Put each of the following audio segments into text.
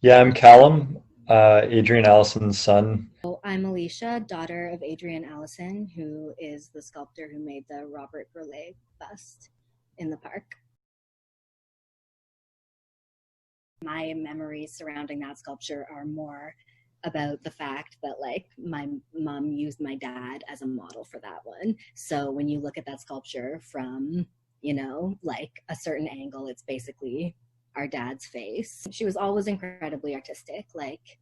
Yeah, I'm Callum, Adrienne Allison's son. So I'm Alicia, daughter of Adrienne Alison, who is the sculptor who made the Robert Gourlay bust in the park. My memories surrounding that sculpture are more about the fact that like my mom used my dad as a model for that one. So when you look at that sculpture from, like a certain angle, it's basically our dad's face. She was always incredibly artistic, like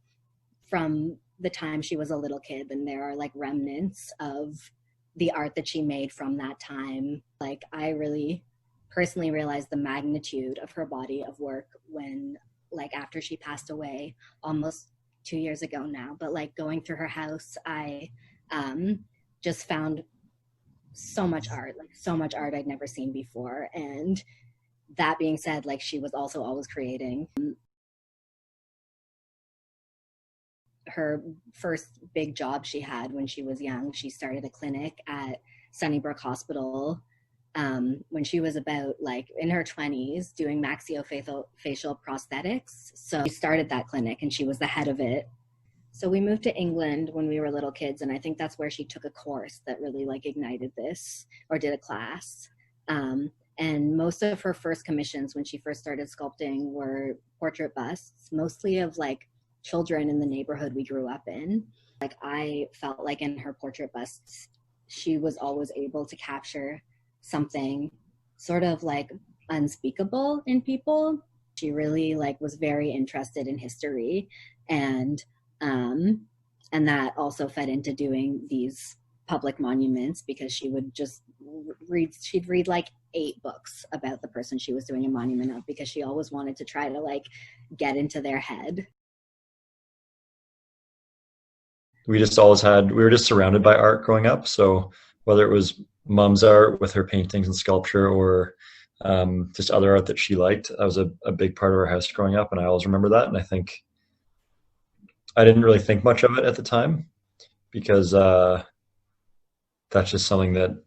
from the time she was a little kid, and there are like remnants of the art that she made from that time. Like I really personally realized the magnitude of her body of work when, like, after she passed away almost 2 years ago now. But like going through her house, I just found so much art, like so much art I'd never seen before. And that being said, like she was also always creating. Her first big job she had when she was young, she started a clinic at Sunnybrook Hospital when she was about like in her 20s doing maxillofacial prosthetics. So she started that clinic and she was the head of it. So we moved to England when we were little kids, and I think that's where she took a course that really like ignited this, or did a class. And most of her first commissions when she first started sculpting were portrait busts, mostly of like children in the neighborhood we grew up in. Like I felt like in her portrait busts, she was always able to capture something sort of like unspeakable in people. She really like was very interested in history, and um and that also fed into doing these public monuments, because she would just she'd read like 8 books about the person she was doing a monument of, because she always wanted to try to like get into their head. We were just surrounded by art growing up. So whether it was mom's art with her paintings and sculpture or just other art that she liked, that was a big part of our house growing up. And I always remember that. And I think I didn't really think much of it at the time because that's just something that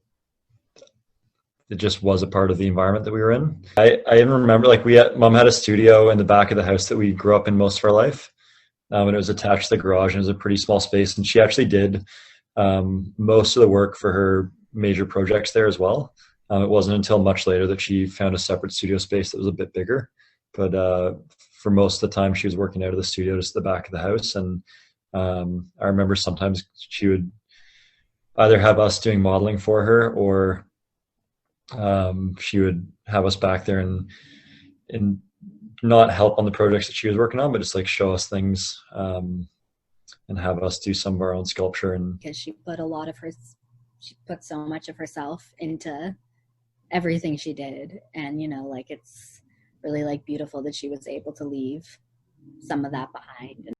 it just was a part of the environment that we were in. I even remember like mom had a studio in the back of the house that we grew up in most of our life. And it was attached to the garage, and it was a pretty small space. And she actually did most of the work for her major projects there as well. It wasn't until much later that she found a separate studio space that was a bit bigger. But for most of the time, she was working out of the studio just at the back of the house. And I remember sometimes she would either have us doing modeling for her, or she would have us back there and not help on the projects that she was working on, but just like show us things and have us do some of our own sculpture. And Because she put so much of herself into everything she did, and like it's really like beautiful that she was able to leave some of that behind.